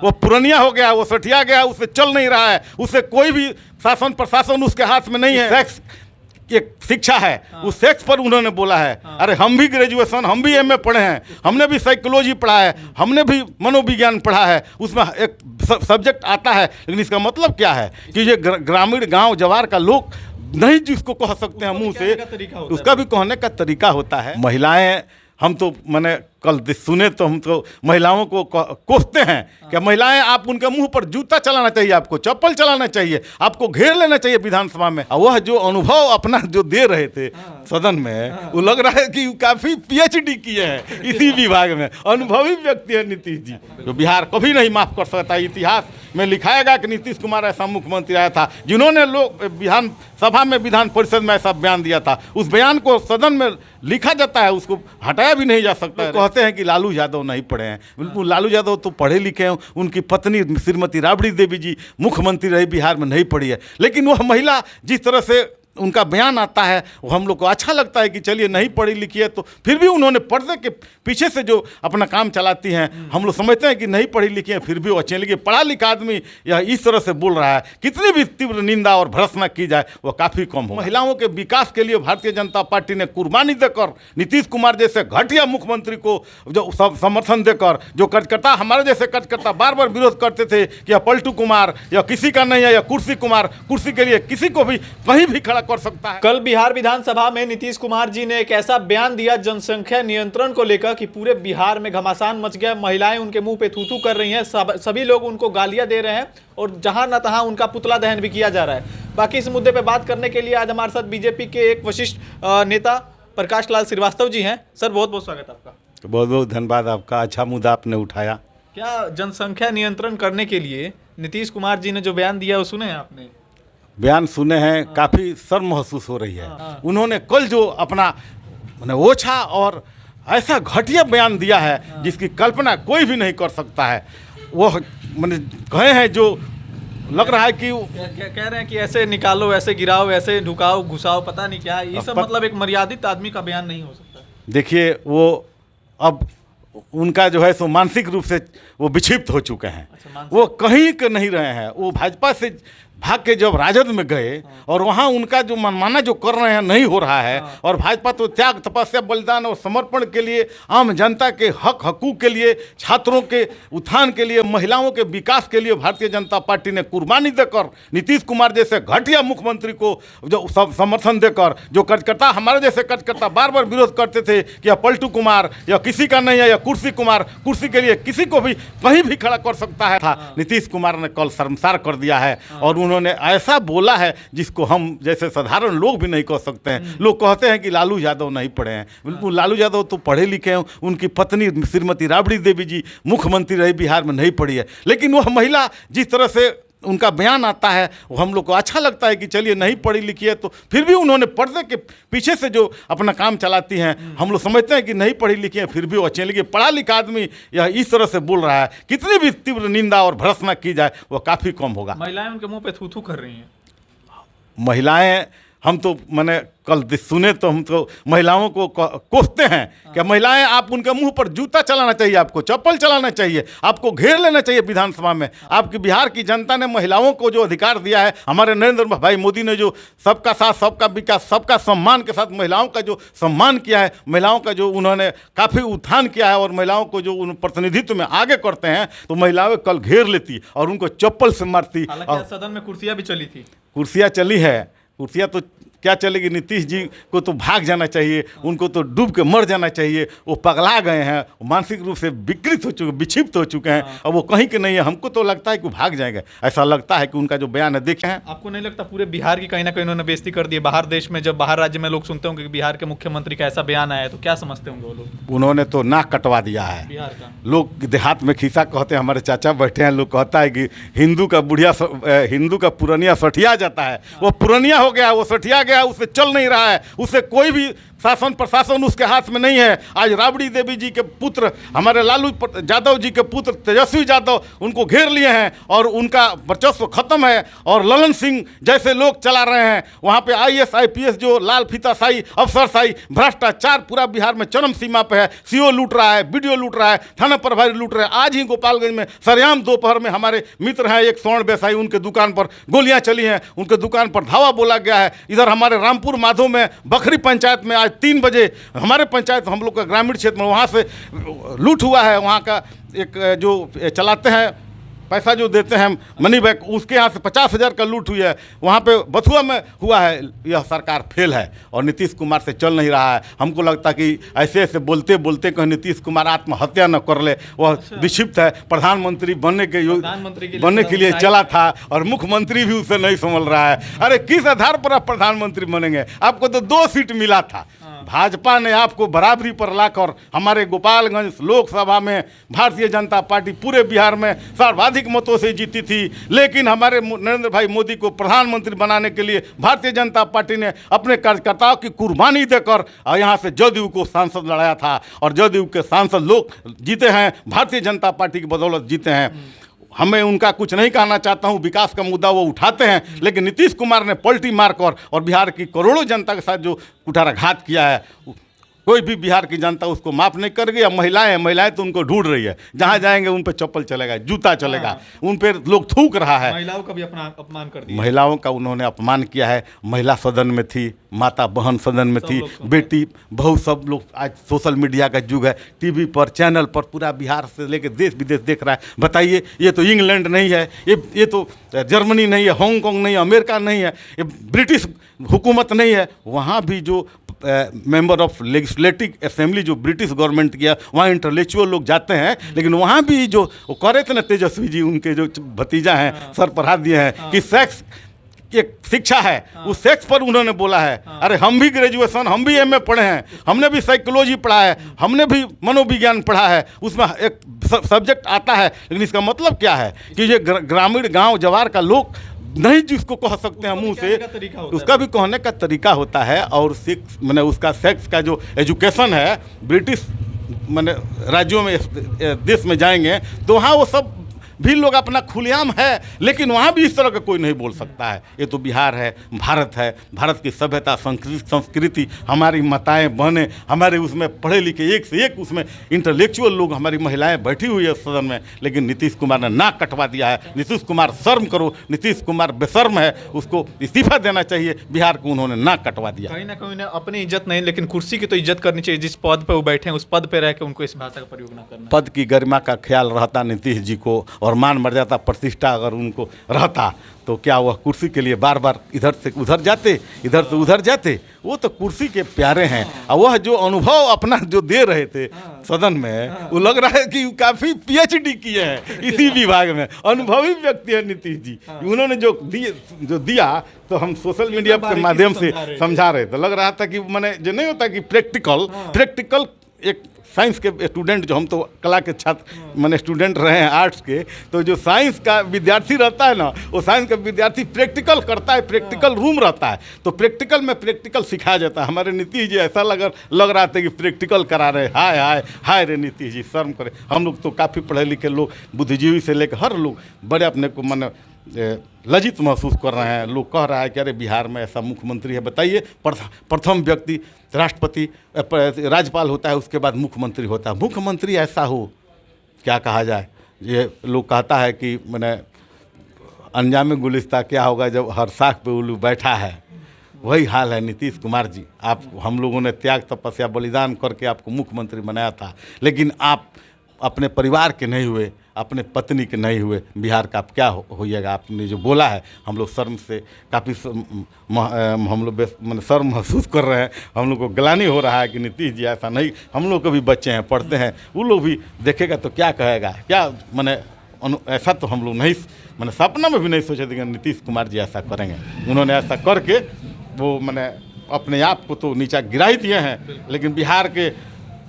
वो पुरानिया हो गया, वो सठिया गया, उससे चल नहीं रहा है, उससे कोई भी शासन प्रशासन उसके हाथ में नहीं है। सेक्स एक शिक्षा है, उस सेक्स पर उन्होंने बोला है। अरे हम भी ग्रेजुएशन, हम भी एमए पढ़े हैं, हमने भी साइकोलॉजी पढ़ा है, हमने भी मनोविज्ञान पढ़ा है, उसमें एक सब्जेक्ट आता है। लेकिन इसका मतलब क्या है कि ये ग्रामीण गांव जवार का लोग नहीं जिसको कह सकते हैं मुंह से, उसका भी कहने का तरीका होता है। महिलाएं, हम तो मैंने कल सुने तो हम तो महिलाओं को कोसते हैं कि महिलाएं, आप उनके मुंह पर जूता चलाना चाहिए, आपको चप्पल चलाना चाहिए, आपको घेर लेना चाहिए विधानसभा में। वह जो अनुभव अपना जो दे रहे थे सदन में, वो लग रहा है कि काफी पीएचडी किए हैं इसी विभाग में, अनुभवी व्यक्ति है नीतीश जी, जो बिहार कभी नहीं माफ कर सकता। इतिहास में लिखाएगा कि नीतीश कुमार ऐसा मुख्यमंत्री आया था जिन्होंने लोग विधान सभा में, विधान परिषद में ऐसा बयान दिया था। उस बयान को सदन में लिखा जाता है, उसको हटाया भी नहीं जा सकता। कहते हैं कि लालू यादव नहीं पढ़े हैं, बिल्कुल लालू यादव तो पढ़े लिखे हैं। उनकी पत्नी श्रीमती राबड़ी देवी जी मुख्यमंत्री रही बिहार में, नहीं पढ़ी है। लेकिन वह महिला जिस तरह से उनका बयान आता है वो हम लोग को अच्छा लगता है कि चलिए नहीं पढ़ी लिखी है तो फिर भी उन्होंने पर्दे के पीछे से जो अपना काम चलाती हैं, हम लोग समझते हैं कि नहीं पढ़ी लिखी है फिर भी वो अच्छे हैं। लेकिन पढ़ा लिखा आदमी यह इस तरह से बोल रहा है, कितनी भी तीव्र निंदा और भर्त्सना की जाए वो काफ़ी कम हो। महिलाओं के विकास के लिए भारतीय जनता पार्टी ने कुर्बानी देकर नीतीश कुमार जैसे घटिया मुख्यमंत्री को जो समर्थन देकर, जो कार्यकर्ता हमारे जैसे कार्यकर्ता बार बार विरोध करते थे कि यह पलटू कुमार या किसी का नहीं है, या कुर्सी कुमार, कुर्सी के लिए किसी को भी कहीं भी खड़ा कर सकता है। कल बिहार विधानसभा में नीतीश कुमार जी ने एक ऐसा बयान दिया जनसंख्या नियंत्रण को लेकर कि पूरे बिहार में घमासान मच गया। महिलाएं उनके मुंह पे थूथू कर रही हैं, सभी लोग उनको गालियां दे रहे हैं और जहां न तहां उनका पुतला दहन भी किया जा रहा है। बाकी इस मुद्दे पे बात करने के लिए आज हमारे साथ बीजेपी के एक वरिष्ठ नेता प्रकाश लाल श्रीवास्तव जी हैं। सर बहुत बहुत स्वागत आपका। बहुत बहुत धन्यवाद आपका, अच्छा मुद्दा आपने उठाया। क्या जनसंख्या नियंत्रण करने के लिए नीतीश कुमार जी ने जो बयान दिया वो सुने हैं आपने? बयान सुने हैं, काफ़ी शर्म महसूस हो रही है। उन्होंने कल जो अपना ओछा और ऐसा घटिया बयान दिया है जिसकी कल्पना कोई भी नहीं कर सकता है। वो मैंने कहे हैं जो लग रहा है कि कह रहे हैं कि ऐसे निकालो, ऐसे गिराओ, ऐसे ढुकाओ, घुसाओ, पता नहीं क्या ये सब, मतलब एक मर्यादित आदमी का बयान नहीं हो सकता। देखिए, वो अब उनका जो है सो मानसिक रूप से वो विक्षिप्त हो चुके हैं। वो कहीं के नहीं रहे हैं। वो भाजपा से भाग के जब राजद में गए और वहाँ उनका जो मनमाना जो कर रहे हैं नहीं हो रहा है, और भाजपा तो त्याग, तपस्या, बलिदान और समर्पण के लिए, आम जनता के हक हकूक के लिए, छात्रों के उत्थान के लिए, महिलाओं के विकास के लिए भारतीय जनता पार्टी ने कुर्बानी देकर नीतीश कुमार जैसे घटिया मुख्यमंत्री को जो समर्थन देकर, जो कार्यकर्ता हमारे जैसे कार्यकर्ता बार बार विरोध करते थे कि यह पलटू कुमार या किसी का नहीं है, या कुर्सी कुमार, कुर्सी के लिए किसी को भी कहीं भी खड़ा कर सकता है था, नीतीश कुमार ने कल शर्मसार कर दिया है। और उन्होंने ऐसा बोला है जिसको हम जैसे साधारण लोग भी नहीं कह सकते हैं। लोग कहते हैं कि लालू यादव नहीं पढ़े हैं, बिल्कुल लालू यादव तो पढ़े लिखे हैं। उनकी पत्नी श्रीमती राबड़ी देवी जी मुख्यमंत्री रही बिहार में, नहीं पढ़ी है। लेकिन वह महिला जिस तरह से उनका बयान आता है वो हम लोग को अच्छा लगता है कि चलिए नहीं पढ़ी लिखी है तो फिर भी उन्होंने पर्दे के पीछे से जो अपना काम चलाती हैं, हम लोग समझते हैं कि नहीं पढ़ी लिखी है फिर भी वो अच्छे हैं। लेकिन पढ़ा लिखा आदमी यह इस तरह से बोल रहा है, कितनी भी तीव्र निंदा और भर्त्सना की जाए वो काफ़ी कम होगा। महिलाएं उनके मुंह पे थू-थू कर रही हैं। महिलाएं, हम तो मैंने कल सुने तो हम तो महिलाओं को कोसते हैं कि महिलाएं, आप उनके मुंह पर जूता चलाना चाहिए, आपको चप्पल चलाना चाहिए, आपको घेर लेना चाहिए विधानसभा में। आपकी बिहार की जनता ने महिलाओं को जो अधिकार दिया है, हमारे नरेंद्र भाई मोदी ने जो सबका साथ, सबका विकास, सबका सम्मान के साथ महिलाओं का जो सम्मान किया है, महिलाओं का जो उन्होंने काफ़ी उत्थान किया है और महिलाओं को जो उन प्रतिनिधित्व में आगे करते हैं, तो महिलाएं कल घेर लेती और उनको चप्पल से मारती। हालांकि सदन में कुर्सियाँ भी चली थी। कुर्सियाँ चली है, कुर्सियाँ तो क्या चलेगी। नीतीश जी को तो भाग जाना चाहिए, उनको तो डूब के मर जाना चाहिए। वो पगला गए हैं, मानसिक रूप से विकृत हो चुके, विक्षिप्त हो चुके हैं। अब वो कहीं के नहीं है। हमको तो लगता है कि भाग जाएंगे, ऐसा लगता है कि उनका जो बयान है देखे हैं। आपको नहीं लगता पूरे बिहार की कहीं ना कहीं उन्होंने बेइज्जती कर दी? बाहर देश में जब बाहर राज्य में लोग सुनते होंगे कि बिहार के मुख्यमंत्री का ऐसा बयान आया है तो क्या समझते होंगे वो लोग? उन्होंने तो नाक कटवा दिया है बिहार का। लोग देहात में खिस्सा कहते हैं, हमारे चाचा बैठे हैं, लोग कहता है कि हिंदू का पुरानिया सठिया जाता है। वो पुरानिया हो गया, वो सठिया गया, उससे चल नहीं रहा है, उससे कोई भी शासन प्रशासन उसके हाथ में नहीं है। आज राबड़ी देवी जी के पुत्र हमारे लालू यादव जी के पुत्र तेजस्वी यादव उनको घेर लिए हैं और उनका वर्चस्व खत्म है और ललन सिंह जैसे लोग चला रहे हैं। वहाँ पे IAS IPS जो लाल फीताशाही अफसरशाही भ्रष्टाचार पूरा बिहार में चरम सीमा पे है। CO लूट रहा है, BDO लूट रहा है, थाना प्रभारी लूट रहे हैं। आज ही गोपालगंज में सरेआम दोपहर में हमारे मित्र हैं एक स्वर्ण व्यवसायी, उनके दुकान पर गोलियां चली हैं, उनके दुकान पर धावा बोला गया है। इधर हमारे रामपुर माधो में बखरी पंचायत में आज 3 बजे हमारे पंचायत हम लोग का ग्रामीण क्षेत्र में वहाँ से लूट हुआ है। वहाँ का एक जो चलाते हैं पैसा जो देते हैं मनी बैक, उसके यहाँ से 50,000 का लूट हुई है। वहाँ पे बथुआ में हुआ है। यह सरकार फेल है और नीतीश कुमार से चल नहीं रहा है। हमको लगता कि ऐसे ऐसे बोलते बोलते कहीं नीतीश कुमार आत्महत्या न कर ले। वह विक्षिप्त है, प्रधानमंत्री बनने के लिए चला था और मुख्यमंत्री भी उसे नहीं संभल रहा है। अरे किस आधार पर आप प्रधानमंत्री बनेंगे? आपको तो 2 सीट मिला था। भाजपा ने आपको बराबरी पर लाकर हमारे गोपालगंज लोकसभा में भारतीय जनता पार्टी पूरे बिहार में सर्वाधिक मतों से जीती थी। लेकिन हमारे नरेंद्र भाई मोदी को प्रधानमंत्री बनाने के लिए भारतीय जनता पार्टी ने अपने कार्यकर्ताओं की कुर्बानी देकर यहाँ से जदयू को सांसद लड़ाया था और जदयू के सांसद लोग जीते हैं, भारतीय जनता पार्टी की बदौलत जीते हैं। हमें उनका कुछ नहीं कहना चाहता हूं, विकास का मुद्दा वो उठाते हैं, लेकिन नीतीश कुमार ने पलटी मारकर और बिहार की करोड़ों जनता के साथ जो कुठाराघात किया है, कोई भी बिहार की जनता उसको माफ़ नहीं कर गई। अब महिलाएं तो उनको ढूंढ रही है, जहां जाएंगे उन पे चप्पल चलेगा, जूता चलेगा, उन पे लोग थूक रहा है। महिलाओं का भी अपमान कर दिया। महिलाओं का उन्होंने अपमान किया है। महिला सदन में थी, माता बहन सदन में थी, बेटी बहू सब लोग। आज सोशल मीडिया का युग है, टीवी पर चैनल पर पूरा बिहार से लेकर देश विदेश देख रहा है। बताइए, ये तो इंग्लैंड नहीं है, ये तो जर्मनी नहीं है, हांगकांग नहीं है, अमेरिका नहीं है, ये ब्रिटिश हुकूमत नहीं है। वहाँ भी जो मेंबर ऑफ लेजिस्लेटिव असेंबली जो ब्रिटिश गवर्नमेंट किया, वहाँ इंटेलेक्चुअल लोग जाते हैं। लेकिन वहाँ भी जो वो करे थे ना तेजस्वी जी, उनके जो भतीजा हैं सरफराज दिए हैं कि सेक्स एक शिक्षा है, उस सेक्स पर उन्होंने बोला है। अरे हम भी ग्रेजुएशन, हम भी MA पढ़े हैं, हमने भी साइकोलॉजी पढ़ा है, हमने भी मनोविज्ञान पढ़ा है, उसमें एक सब्जेक्ट आता है। लेकिन इसका मतलब क्या है कि ये ग्रामीण गांव जवार का लोग नहीं जिसको कह सकते हैं मुंह से, उसका भी कहने का तरीका होता है। और सेक्स मैंने उसका सेक्स का जो एजुकेशन है, ब्रिटिश मैंने राज्यों में देश में जाएंगे तो वहाँ वो सब भी लोग अपना खुलेआम है, लेकिन वहाँ भी इस तरह का कोई नहीं बोल सकता है। ये तो बिहार है, भारत की सभ्यता संस्कृति, हमारी माताएं बहनें, हमारे उसमें पढ़े लिखे एक से एक उसमें इंटेलेक्चुअल लोग, हमारी महिलाएं बैठी हुई है सदन में। लेकिन नीतीश कुमार ने नाक कटवा दिया है। नीतीश कुमार शर्म करो, नीतीश कुमार बेशर्म है, उसको इस्तीफा देना चाहिए। बिहार को उन्होंने नाक कटवा दिया। कहीं ना कहीं अपनी इज्जत नहीं, लेकिन कुर्सी की तो इज्जत करनी चाहिए। जिस पद पर वो बैठे हैं उस पद पर रह के उनको इस भाषा का प्रयोग ना करना। पद की गरिमा का ख्याल रहता नीतीश जी को और मान मर्यादा प्रतिष्ठा अगर उनको रहता तो क्या वह कुर्सी के लिए बार बार इधर से उधर जाते, इधर से उधर जाते? वो तो कुर्सी के प्यारे हैं। और वह जो अनुभव अपना जो दे रहे थे सदन में, वो लग रहा है कि काफ़ी PhD किए हैं इसी विभाग में, अनुभवी व्यक्ति है नीतीश जी। उन्होंने जो दिया तो हम सोशल मीडिया के माध्यम से समझा रहे थे। लग रहा था कि मैंने जो नहीं होता कि प्रैक्टिकल एक साइंस के स्टूडेंट, जो हम तो कला के छात्र मैंने स्टूडेंट रहे हैं आर्ट्स के, तो जो साइंस का विद्यार्थी रहता है ना, वो साइंस का विद्यार्थी प्रैक्टिकल करता है, प्रैक्टिकल रूम रहता है, तो प्रैक्टिकल में प्रैक्टिकल सिखाया जाता है। हमारे नीतीश जी ऐसा लग रहा था कि प्रैक्टिकल करा रहे। हाय हाय हाय रे नीतीश जी, शर्म करे। हम लोग तो काफ़ी पढ़े लिखे लोग, बुद्धिजीवी से लेकर हर लोग बड़े अपने को मन लज्जित महसूस कर रहे हैं। लोग कह रहा है कि अरे बिहार में ऐसा मुख्यमंत्री है। बताइए, प्रथम व्यक्ति राष्ट्रपति राज्यपाल होता है, उसके बाद मुख्यमंत्री होता है। मुख्यमंत्री ऐसा हो, क्या कहा जाए। ये लोग कहता है कि मैंने अंजाम गुलिस्ता क्या होगा जब हर साख पे उल्लू बैठा है, वही हाल है नीतीश कुमार जी। आप हम लोगों ने त्याग तपस्या बलिदान करके आपको मुख्यमंत्री बनाया था, लेकिन आप अपने परिवार के नहीं हुए, अपने पत्नी के नहीं हुए। बिहार का आप क्या होइएगा? आपने जो बोला है, हम लोग शर्म से काफ़ी हम लोग मैंने शर्म महसूस कर रहे हैं। हम लोग को ग्लानि हो रहा है कि नीतीश जी ऐसा नहीं। हम लोग को भी बच्चे हैं, पढ़ते हैं, वो लोग भी देखेगा तो क्या कहेगा? क्या मैंने ऐसा तो हम लोग नहीं, मैंने सपना में भी नहीं सोचे थे कि नीतीश कुमार जी ऐसा करेंगे। उन्होंने ऐसा करके वो मैंने अपने आप को तो नीचा गिरा ही दिए हैं। लेकिन बिहार के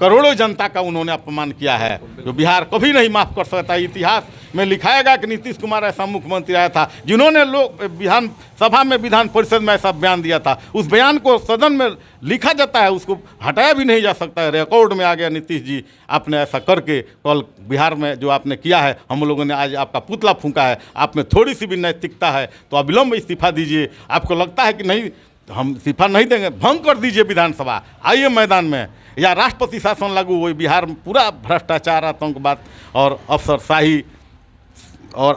करोड़ों जनता का उन्होंने अपमान किया है, जो बिहार कभी नहीं माफ़ कर सकता। इतिहास में लिखाएगा कि नीतीश कुमार ऐसा मुख्यमंत्री आया था जिन्होंने लोग विधान सभा में, विधान परिषद में ऐसा बयान दिया था। उस बयान को सदन में लिखा जाता है, उसको हटाया भी नहीं जा सकता है। रिकॉर्ड में आ गया, नीतीश जी आपने ऐसा करके कल बिहार में जो आपने किया है, हम लोगों ने आज आपका पुतला फूंका है। आप में थोड़ी सी भी नैतिकता है तो अविलंब इस्तीफा दीजिए। आपको लगता है कि नहीं हम इस्तीफा नहीं देंगे, भंग कर दीजिए विधानसभा, आइए मैदान में, या राष्ट्रपति शासन लागू हो। बिहार में पूरा भ्रष्टाचार, आतंकवाद और अफसरशाही और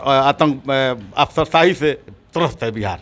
अफसरशाही से त्रस्त है बिहार।